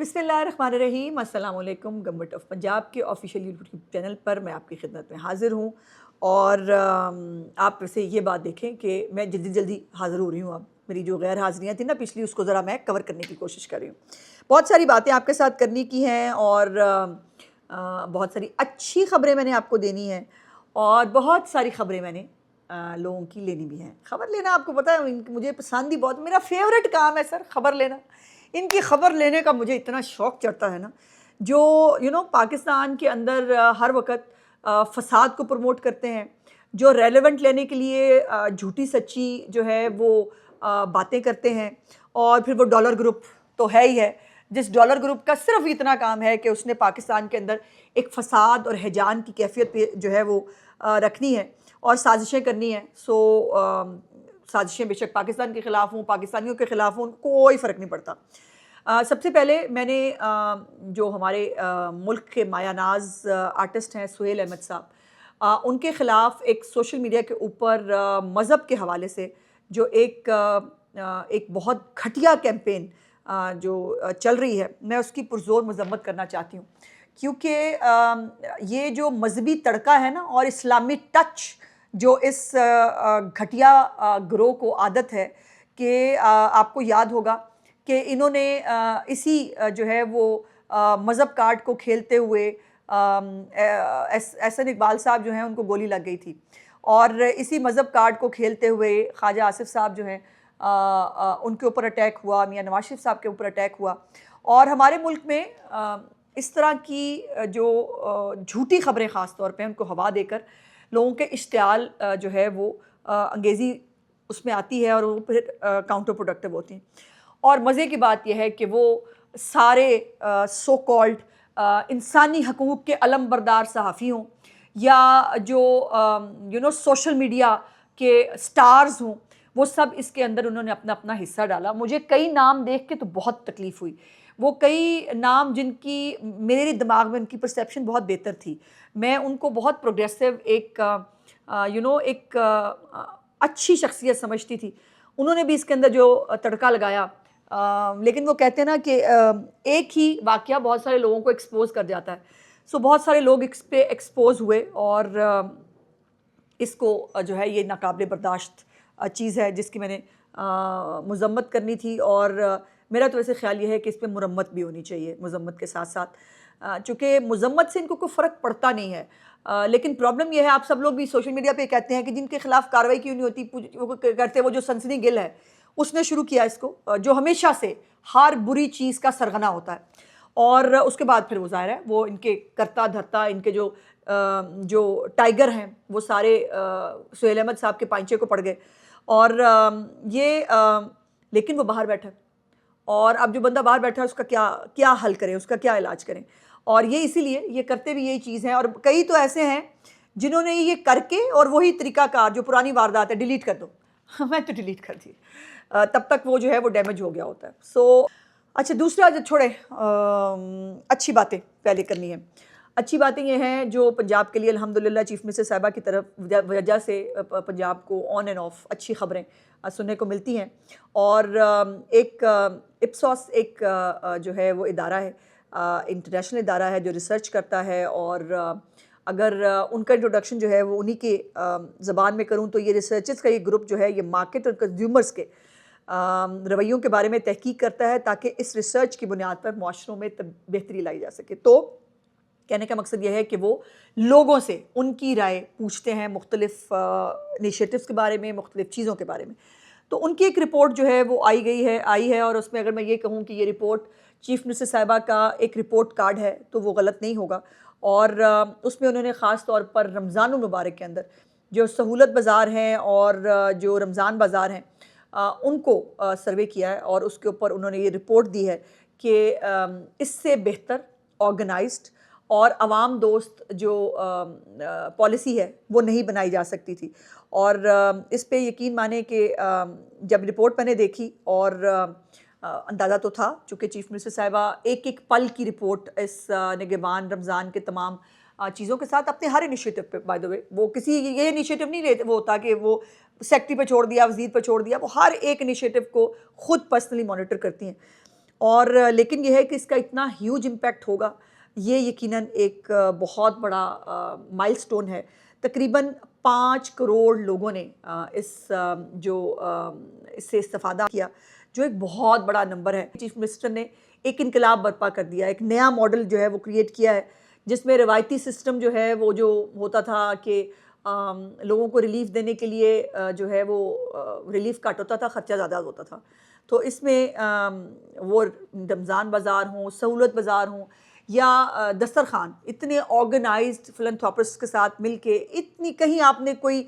बिस्मिल्लाहिर्रहमानिर्रहीम, अस्सलाम वालेकुम। गवर्नमेंट ऑफ पंजाब के ऑफिशियल यूट्यूब चैनल पर मैं आपकी खिदमत में हाज़िर हूँ। और आप वैसे ये बात देखें कि मैं जल्दी जल्दी हाज़िर हो रही हूँ। अब मेरी जो गैर हाज़िरियाँ थी ना पिछली, उसको ज़रा मैं कवर करने की कोशिश कर रही हूँ। बहुत सारी बातें आपके साथ करने की हैं और बहुत सारी अच्छी ख़बरें मैंने आपको देनी हैं और बहुत सारी ख़बरें मैंने लोगों की लेनी भी हैं। ख़बर लेना आपको पता है मुझे पसंद ही बहुत, मेरा फेवरेट काम है सर ख़बर लेना। इनकी ख़बर लेने का मुझे इतना शौक़ चढ़ता है ना, जो पाकिस्तान के अंदर हर वक़्त फ़साद को प्रमोट करते हैं, जो रेलेवेंट लेने के लिए झूठी सच्ची जो है वो बातें करते हैं। और फिर वो डॉलर ग्रुप तो है ही है, जिस डॉलर ग्रुप का सिर्फ इतना काम है कि उसने पाकिस्तान के अंदर एक फ़साद और हैजान की कैफियत पे जो है वो रखनी है और साजिशें करनी है। साजिशें बेशक पाकिस्तान के ख़िलाफ़ हों, पाकिस्तानियों के ख़िलाफ़ हों, कोई फ़र्क नहीं पड़ता। सबसे पहले मैंने जो हमारे मुल्क के मायानाज़ आर्टिस्ट हैं सुहेल अहमद साहब, उनके ख़िलाफ़ एक सोशल मीडिया के ऊपर मज़हब के हवाले से जो एक बहुत घटिया कैंपेन जो चल रही है, मैं उसकी पुरज़ोर मज़म्मत करना चाहती हूँ। क्योंकि ये जो मज़हबी तड़का है ना और इस्लामी टच जो इस घटिया गिरोह को आदत है कि आपको याद होगा कि इन्होंने इसी जो है वो मज़हब कार्ड को खेलते हुए एहसन इकबाल साहब जो हैं उनको गोली लग गई थी। और इसी मज़हब कार्ड को खेलते हुए ख्वाजा आसिफ़ साहब जो हैं उनके ऊपर अटैक हुआ, मियाँ नवाज़ शरीफ साहब के ऊपर अटैक हुआ। और हमारे मुल्क में इस तरह की जो झूठी ख़बरें ख़ास तौर पे उनको हवा देकर लोगों के इश्तियाल जो है वो अंगेज़ी उसमें आती है और वो फिर काउंटर प्रोडक्टिव होती हैं। और मज़े की बात यह है कि वो सारे सो कॉल्ड इंसानी हकूक़ के अलमबरदार सहाफ़ी हों या जो सोशल मीडिया के स्टार्स हों, वो सब इसके अंदर उन्होंने अपना अपना हिस्सा डाला। मुझे कई नाम देख के तो बहुत तकलीफ़ हुई। वो कई नाम जिनकी मेरे दिमाग में उनकी परसेप्शन बहुत बेहतर थी। मैं उनको बहुत प्रोग्रेसिव एक अच्छी शख्सियत समझती थी। उन्होंने भी इसके अंदर जो तड़का लगाया, लेकिन वो कहते हैं ना कि एक ही वाक़या बहुत सारे लोगों को एक्सपोज़ कर जाता है। बहुत सारे लोग इस पे एक्सपोज़ हुए और इसको जो है ये नाकाबिले बर्दाश्त चीज़ है जिसकी मैंने मज़म्मत करनी थी। और मेरा तो वैसे ख़्याल ये है कि इस पे मुरम्मत भी होनी चाहिए मज़म्मत के साथ-साथ, चूँकि मज़म्मत से इनको कोई फ़र्क पड़ता नहीं है। लेकिन प्रॉब्लम ये है, आप सब लोग भी सोशल मीडिया पे कहते हैं कि जिनके खिलाफ कार्रवाई क्यों नहीं होती, वो करते वो जो सनसनी गिल है उसने शुरू किया इसको, जो हमेशा से हर बुरी चीज़ का सरगना होता है। और उसके बाद फिर वो ज़ाहिर है वो इनके करता धरता इनके जो टाइगर हैं वो सारे सुहेल अहमद साहब के पांचे को पड़ गए। और लेकिन वो बाहर बैठा, और अब जो बंदा बाहर बैठा है उसका क्या क्या हल करें, उसका क्या इलाज करें। और ये इसीलिए ये करते भी यही चीज़ है। और कई तो ऐसे हैं जिन्होंने ये करके और वही तरीक़ाकार जो पुरानी वारदात है डिलीट कर दो मैं तो डिलीट कर दी, तब तक वो जो है वो डैमेज हो गया होता है। अच्छा, दूसरा जो छोड़े, अच्छी बातें पहले करनी है। अच्छी बातें ये हैं जो पंजाब के लिए अल्हम्दुलिल्लाह चीफ़ मिनिस्टर साहिबा की तरफ वजह से पंजाब को ऑन एंड ऑफ अच्छी ख़बरें सुनने को मिलती हैं। और एक इप्सॉस जो है वो इदारा है, इंटरनेशनल इदारा है जो रिसर्च करता है। और अगर उनका इंट्रोडक्शन जो है वो उन्हीं के ज़बान में करूँ तो ये रिसर्चर्स का ये ग्रुप जो है ये मार्केट और कंज्यूमर्स के रवैयों के बारे में तहकीक करता है ताकि इस रिसर्च की बुनियाद पर मुआशरों में बेहतरी लाई जा सके। तो कहने का मकसद यह है कि वो लोगों से उनकी राय पूछते हैं मुख्तलिफ इनिशिएटिव्स के बारे में, मुख्तलिफ चीज़ों के बारे में। तो उनकी एक रिपोर्ट जो है वो आई है और उसमें अगर मैं ये कहूँ कि ये रिपोर्ट चीफ़ मिनिस्टर साहिबा का एक रिपोर्ट कार्ड है तो वो गलत नहीं होगा। और उसमें उन्होंने ख़ास तौर पर रमज़ान मुबारक के अंदर जो सहूलत बाज़ार हैं और जो रमज़ान बाज़ार हैं उनको सर्वे किया है और उसके ऊपर उन्होंने ये रिपोर्ट दी है कि इससे बेहतर ऑर्गेनाइज्ड और आवाम दोस्त जो पॉलिसी है वो नहीं बनाई जा सकती थी। और इस पे यकीन माने कि जब रिपोर्ट मैंने देखी और अंदाज़ा तो था चूँकि चीफ़ मिनिस्टर साहिबा एक एक पल की रिपोर्ट इस निगहबान रमज़ान के तमाम चीज़ों के साथ अपने हर इनिशिएटिव पे, बाय द वे वो किसी ये इनिशिएटिव नहीं लेते वो होता कि वो सेक्रेटरी पे छोड़ दिया, वज़ीर पे छोड़ दिया, वो हर एक इनिशिएटिव को खुद पर्सनली मॉनिटर करती हैं। और लेकिन ये है कि इसका इतना ह्यूज इम्पैक्ट होगा, ये यकीनन एक बहुत बड़ा माइलस्टोन है। तकरीबन 5 करोड़ लोगों ने इससे इस्तेफ़ादा किया, जो एक बहुत बड़ा नंबर है। चीफ मिनिस्टर ने एक इनकलाब बर्पा कर दिया, एक नया मॉडल जो है वो क्रिएट किया है, जिसमें रिवायती सिस्टम जो है वो जो होता था कि लोगों को रिलीफ देने के लिए जो है वो रिलीफ कट होता था, ख़र्चा ज़्यादा होता था। तो इसमें वो रमज़ान बाज़ार हों, सहूलत बाज़ार हों या दस्तरखान, इतने ऑर्गेनाइज्ड फिलैंथ्रोपिस्ट्स के साथ मिलके इतनी, कहीं आपने कोई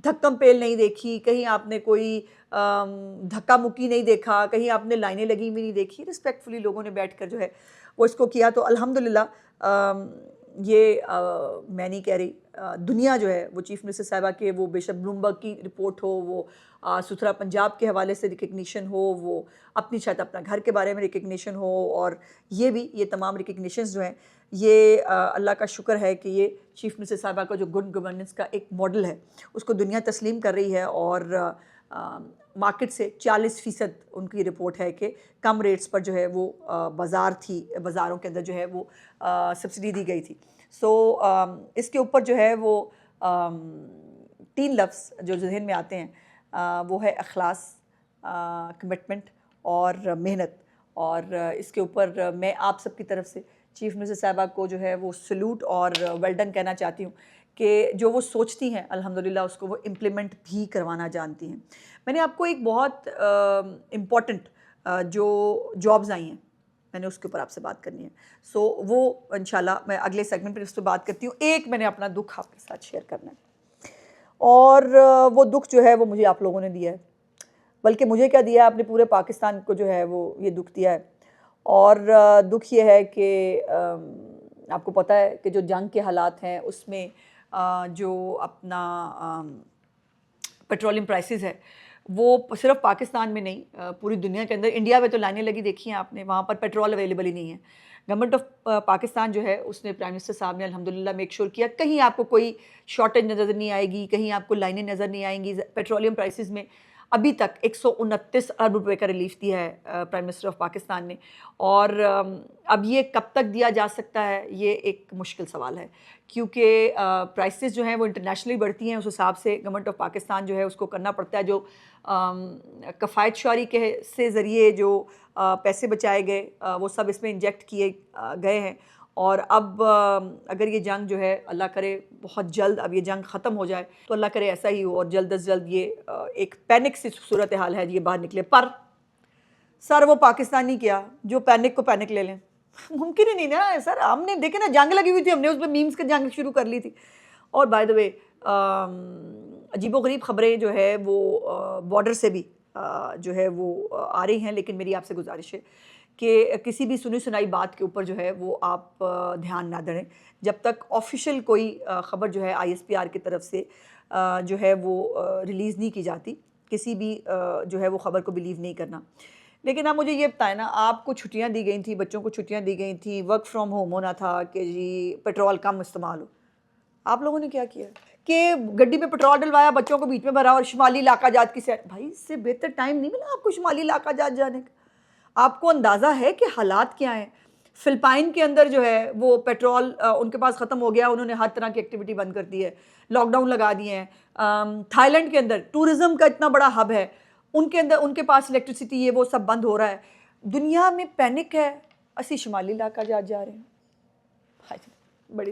धक्कम पेल नहीं देखी, कहीं आपने कोई धक्का मुक्की नहीं देखा, कहीं आपने लाइनें लगी हुई नहीं देखी। रिस्पेक्टफुली लोगों ने बैठकर जो है वो इसको किया। तो अल्हम्दुलिल्लाह ये मैं नहीं कह रही, दुनिया जो है वो चीफ मिनिस्टर साहिबा के, वो बेशक ब्लूमबर्ग की रिपोर्ट हो, वो सुथरा पंजाब के हवाले से रिकग्निशन हो, वो अपनी शायद अपना घर के बारे में रिकग्निशन हो, और ये तमाम रिकग्निशंस जो हैं ये अल्लाह का शुक्र है कि ये चीफ मिनिस्टर साहिबा का जो गुड गवर्नेंस का एक मॉडल है उसको दुनिया तस्लीम कर रही है। और मार्केट से 40% उनकी रिपोर्ट है कि कम रेट्स पर जो है वो बाज़ारों के अंदर जो है वो सब्सिडी दी गई थी। सो इसके ऊपर जो है वो 3 लफ्ज़ जो जहन में आते हैं वो है अखलास, कमिटमेंट और मेहनत। और इसके ऊपर मैं आप सब की तरफ से चीफ मिनिस्टर साहिबा को जो है वो सल्यूट और वेल डन कहना चाहती हूँ कि जो वो सोचती हैं अल्हम्दुलिल्लाह उसको वो इम्प्लीमेंट भी करवाना जानती हैं। मैंने आपको एक बहुत इम्पॉर्टेंट जो जॉब्स आई हैं मैंने उसके ऊपर आपसे बात करनी है। सो वो इंशाल्लाह मैं अगले सेगमेंट पर उस पर बात करती हूँ। एक मैंने अपना दुख आपके साथ शेयर करना है, और वो दुख जो है वो मुझे आप लोगों ने दिया है, बल्कि मुझे क्या दिया है, आपने पूरे पाकिस्तान को जो है वो ये दुख दिया है। और दुख ये है कि आपको पता है कि जो जंग के हालात हैं उसमें जो अपना पेट्रोलियम प्राइसेस है वो सिर्फ पाकिस्तान में नहीं पूरी दुनिया के अंदर, इंडिया में तो लाइनें लगी देखी हैं आपने, वहाँ पर पेट्रोल अवेलेबल ही नहीं है। गवर्नमेंट ऑफ पाकिस्तान जो है उसने प्राइम मिनिस्टर साहब ने अल्हम्दुलिल्लाह मेक श्योर किया कहीं आपको कोई शॉर्टेज नज़र नहीं आएगी, कहीं आपको लाइनें नज़र नहीं आएंगी। पेट्रोलियम प्राइसेस में अभी तक 129 अरब रुपए का रिलीफ दिया है प्राइम मिनिस्टर ऑफ पाकिस्तान ने। और अब ये कब तक दिया जा सकता है ये एक मुश्किल सवाल है, क्योंकि प्राइसेस जो हैं वो इंटरनेशनली बढ़ती हैं, उस हिसाब से गवर्नमेंट ऑफ पाकिस्तान जो है उसको करना पड़ता है। जो कफ़ायत शारी के से ज़रिए जो पैसे बचाए गए वो सब इसमें इंजेक्ट किए गए हैं। और अब अगर ये जंग जो है अल्लाह करे बहुत जल्द अब ये जंग ख़त्म हो जाए तो अल्लाह करे ऐसा ही हो और जल्द अज जल्द ये एक पैनिक सी सूरत हाल है ये बाहर निकले। पर सर वो पाकिस्तानी क्या जो पैनिक को पैनिक ले लें, मुमकिन ही नहीं ना सर। हमने देखे ना जंग लगी हुई थी, हमने उस पर मीम्स की जंग शुरू कर ली थी। और बाय द वे अजीबोगरीब ख़बरें जो है वो बॉर्डर से भी जो है वो आ रही हैं, लेकिन मेरी आपसे गुजारिश है कि किसी भी सुनी सुनाई बात के ऊपर जो है वो आप ध्यान ना दें जब तक ऑफिशियल कोई ख़बर जो है ISPR की तरफ से जो है वो रिलीज़ नहीं की जाती। किसी भी जो है वो ख़बर को बिलीव नहीं करना। लेकिन आप मुझे ये बताएं ना, आपको छुट्टियां दी गई थी, बच्चों को छुट्टियां दी गई थी, वर्क फ्रॉम होम होना था कि जी पेट्रोल कम इस्तेमाल हो। आप लोगों ने क्या किया कि गड्डी में पेट्रोल डलवाया, बच्चों को बीच में भरा और शुमाली इलाका जात की सैर। भाई इससे बेहतर टाइम नहीं मिला आपको शुमाली इलाका जात जाने का। आपको अंदाज़ा है कि हालात क्या हैं। फ़िलिपाइन के अंदर जो है वो पेट्रोल उनके पास ख़त्म हो गया, उन्होंने हर तरह की एक्टिविटी बंद कर दी है, लॉकडाउन लगा दिए हैं। थाईलैंड के अंदर टूरिज़म का इतना बड़ा हब है, उनके अंदर उनके पास इलेक्ट्रिसिटी ये वो सब बंद हो रहा है। दुनिया में पैनिक है, असी शुमाली इलाका जा रहे हैं। बड़ी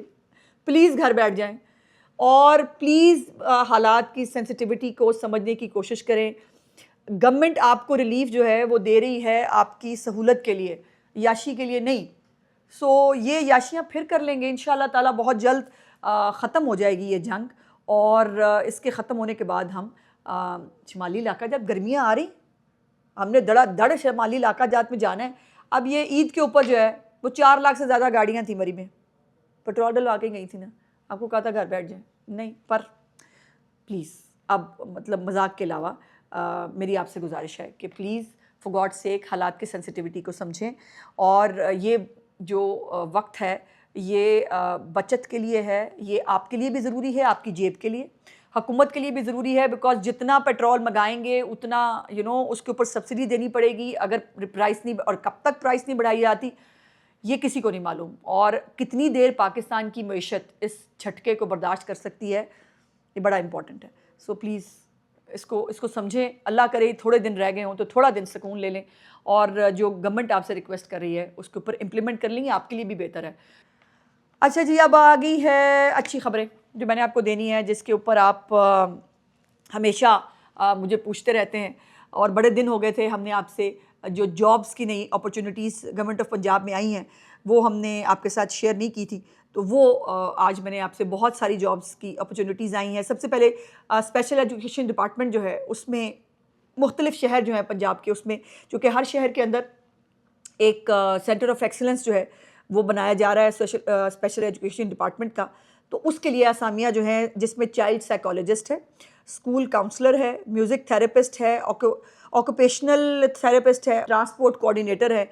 प्लीज़ घर बैठ जाएं और प्लीज़ हालात की सेंसिटिविटी को समझने की कोशिश करें। गवर्नमेंट आपको रिलीफ जो है वो दे रही है आपकी सहूलत के लिए, याशी के लिए नहीं। सो ये याशियाँ फिर कर लेंगे इंशाअल्लाह ताला, बहुत जल्द ख़त्म हो जाएगी ये जंग। और इसके ख़त्म होने के बाद हम शुमाली इलाका, जब गर्मियाँ आ रही हमने धड़ शुमाली इलाका जात में जाना है। अब ये ईद के ऊपर जो है वो 4 लाख से ज़्यादा गाड़ियाँ थी मरी में, पेट्रोल डलवा के गई थी ना, आपको कहा था घर बैठ जाए, नहीं। पर प्लीज़ अब मतलब मजाक के अलावा मेरी आपसे गुजारिश है कि प्लीज़ फॉर गॉड सेक हालात की सेंसिटिविटी को समझें। और ये जो वक्त है ये बचत के लिए है, ये आपके लिए भी ज़रूरी है, आपकी जेब के लिए। हुकूमत के लिए भी ज़रूरी है, बिकॉज जितना पेट्रोल मंगाएंगे उतना उसके ऊपर सब्सिडी देनी पड़ेगी। अगर प्राइस नहीं, और कब तक प्राइस नहीं बढ़ाई जाती ये किसी को नहीं मालूम, और कितनी देर पाकिस्तान की मईशत इस झटके को बर्दाश्त कर सकती है, ये बड़ा इंपॉर्टेंट है। सो प्लीज़ इसको समझें। अल्लाह करे थोड़े दिन रह गए हों तो थोड़ा दिन सुकून ले लें, और जो गवर्नमेंट आपसे रिक्वेस्ट कर रही है उसके ऊपर इम्प्लीमेंट कर लेंगे, आपके लिए भी बेहतर है। अच्छा जी, अब आ गई है अच्छी खबरें जो मैंने आपको देनी है, जिसके ऊपर आप हमेशा मुझे पूछते रहते हैं, और बड़े दिन हो गए थे हमने आपसे जो जॉब्स की नई अपॉर्चुनिटीज़ गवर्नमेंट ऑफ पंजाब में आई हैं वो हमने आपके साथ शेयर नहीं की थी, तो वो आज मैंने आपसे बहुत सारी जॉब्स की अपॉर्चुनिटीज़ आई हैं। सबसे पहले स्पेशल एजुकेशन डिपार्टमेंट जो है उसमें मुख्तलिफ शहर जो हैं पंजाब के, उसमें चूँकि हर शहर के अंदर एक सेंटर ऑफ एक्सीलेंस जो है वो बनाया जा रहा है स्पेशल एजुकेशन डिपार्टमेंट का, तो उसके लिए असामियाँ जो हैं जिसमें चाइल्ड साइकोलॉजिस्ट है, स्कूल काउंसलर है, म्यूज़िक थेरेपिस्ट है, ऑक्यूपेशनल थेरेपिस्ट है, ट्रांसपोर्ट कोऑर्डिनेटर है,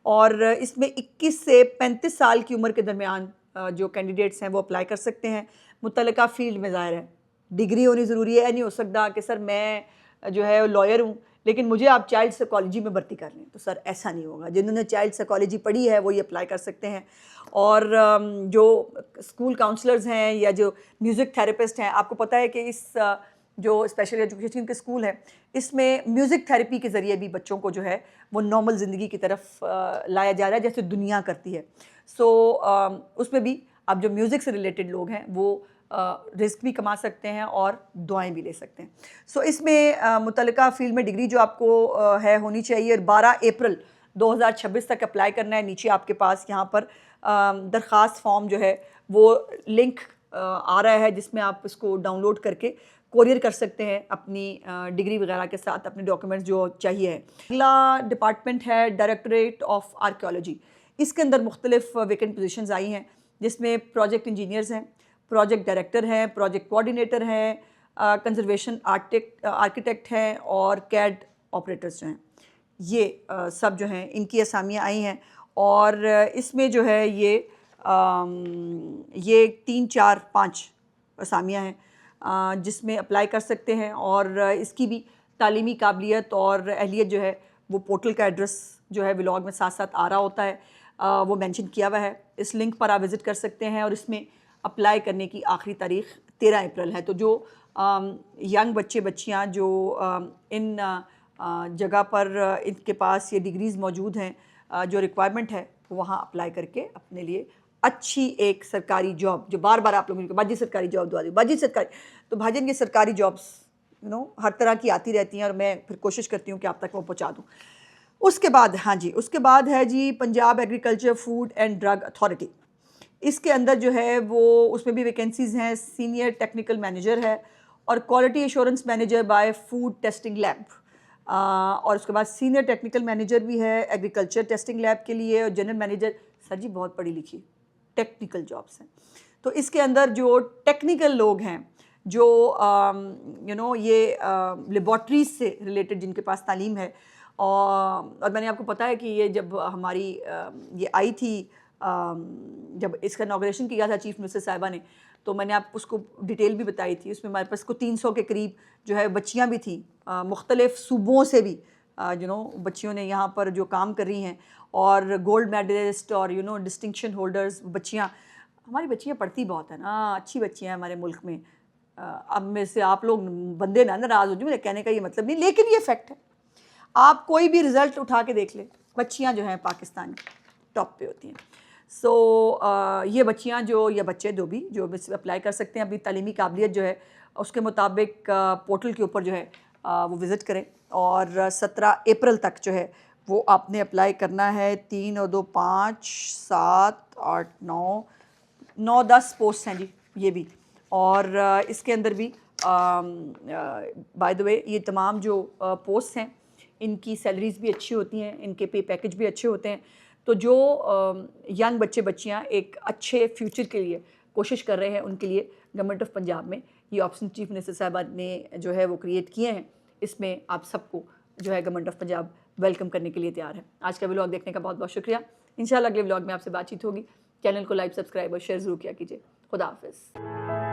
और इसमें 21 से 35 साल की उम्र के दरमियान जो कैंडिडेट्स हैं वो अप्लाई कर सकते हैं। मुतल्लिका फ़ील्ड में ज़ाहिर है डिग्री होनी ज़रूरी है। नहीं हो सकता कि सर मैं जो है लॉयर हूँ लेकिन मुझे आप चाइल्ड साइकोलॉजी में भर्ती कर लें, तो सर ऐसा नहीं होगा। जिन्होंने चाइल्ड साइकोलॉजी पढ़ी है वो ये अप्लाई कर सकते हैं। और जो स्कूल काउंसलर्स हैं या जो म्यूज़िक थेरेपिस्ट हैं, आपको पता है कि इस जो स्पेशल एजुकेशन के स्कूल हैं इसमें म्यूज़िक थेरेपी के ज़रिए भी बच्चों को जो है वो नॉर्मल ज़िंदगी की तरफ लाया जा रहा है जैसे दुनिया करती है। सो उसमें भी अब जो म्यूज़िक से रिलेटेड लोग हैं वो रिस्क भी कमा सकते हैं और दुआएं भी ले सकते हैं। सो इसमें मुतल्लिका फ़ील्ड में डिग्री जो आपको है होनी चाहिए, और 12 अप्रैल 2026 तक अप्लाई करना है। नीचे आपके पास यहाँ पर दरख्वास्त फॉर्म जो है वो लिंक आ रहा है जिसमें आप इसको डाउनलोड करके कोरियर कर सकते हैं अपनी डिग्री वगैरह के साथ, अपने डॉक्यूमेंट्स जो चाहिए है। अगला डिपार्टमेंट है डायरेक्टरेट ऑफ आर्कियोलॉजी। इसके अंदर मुख्तलिफ वेकेंट पोजीशंस आई हैं जिसमें प्रोजेक्ट इंजीनियर्स हैं, प्रोजेक्ट डायरेक्टर हैं, प्रोजेक्ट कोऑर्डिनेटर हैं, कंजर्वेशन आर्किटेक्ट हैं, और कैड ऑपरेटर्स जो हैं। ये सब जो हैं इनकी असामियाँ आई हैं, और इसमें जो है ये 3, 4, 5 असामियाँ हैं जिसमें अप्लाई कर सकते हैं। और इसकी भी तालीमी काबिलियत और अहलियत जो है वो पोर्टल का एड्रेस जो है व्लॉग में साथ साथ आ रहा होता है, वो मेंशन किया हुआ है। इस लिंक पर आप विज़िट कर सकते हैं, और इसमें अप्लाई करने की आखिरी तारीख़ 13 अप्रैल है। तो जो यंग बच्चे बच्चियां जो इन जगह पर इनके पास ये डिग्रीज़ मौजूद हैं, जो रिक्वायरमेंट है वहाँ अप्लाई करके अपने लिए अच्छी एक सरकारी जॉब, जो बार बार आप लोगों को बाजी सरकारी जॉब दवा दी, बाजी सरकारी, तो भाजन ये सरकारी जॉब्स हर तरह की आती रहती हैं, और मैं फिर कोशिश करती हूँ कि आप तक वो पहुँचा दूँ। उसके बाद हाँ जी, उसके बाद है जी Punjab agriculture food and drug authority. इसके अंदर जो है वो उसमें भी वैकेंसीज़ हैं। सीनियर टेक्निकल मैनेजर है, और quality assurance manager by food testing lab, और उसके बाद सीनियर टेक्निकल मैनेजर भी है एग्रीकल्चर टेस्टिंग लैब के लिए, और जनरल मैनेजर। सर जी बहुत पढ़ी लिखी टेक्निकल जॉब्स हैं, तो इसके अंदर जो टेक्निकल लोग हैं जो ये लेबॉर्ट्रीज से रिलेटेड जिनके पास तालीम है, और मैंने आपको पता है कि ये जब हमारी ये आई थी, जब इसका इनॉग्रेशन किया था चीफ मिनिस्टर साहिबा ने, तो मैंने आपको उसको डिटेल भी बताई थी। उसमें हमारे पास को 300 के करीब जो है बच्चियां भी थी, मुख्तलिफ सूबों से भी बच्चियों ने यहाँ पर जो काम कर रही हैं, और गोल्ड मेडलिस्ट और डिस्टिंक्शन होल्डर्स बच्चियाँ। हमारी बच्चियाँ पढ़ती बहुत है ना, अच्छी बच्चियाँ हैं हमारे मुल्क में। अब में से आप लोग बंदे ना नाराज़ हो जाए, मेरे कहने का ये मतलब नहीं, लेकिन ये फैक्ट है। आप कोई भी रिज़ल्ट उठा के देख लें, बच्चियाँ जो हैं पाकिस्तान टॉप पे होती हैं। सो ये बच्चियाँ जो या बच्चे जो भी अप्लाई कर सकते हैं अपनी तालीमी काबिलियत जो है उसके मुताबिक पोर्टल के ऊपर जो है वो विज़िट करें, और 17 अप्रैल तक जो है वो आपने अप्लाई करना है। 3 और 2 5 7 8 9 10 पोस्ट हैं जी ये भी, और इसके अंदर भी बाय द वे ये तमाम जो पोस्ट हैं इनकी सैलरीज़ भी अच्छी होती हैं, इनके पे पैकेज भी अच्छे होते हैं। तो जो यंग बच्चे बच्चियां एक अच्छे फ्यूचर के लिए कोशिश कर रहे हैं उनके लिए गवर्नमेंट ऑफ पंजाब में ये ऑप्शन चीफ मिनिस्टर साहबा ने जो है वो क्रिएट किए हैं। इसमें आप सबको जो है गवर्नमेंट ऑफ पंजाब वेलकम करने के लिए तैयार है। आज का व्लॉग देखने का बहुत बहुत शुक्रिया। इंशाल्लाह अगले व्लॉग में आपसे बातचीत होगी। चैनल को लाइक, सब्सक्राइब और शेयर ज़रूर किया कीजिए। खुदा हाफिज़।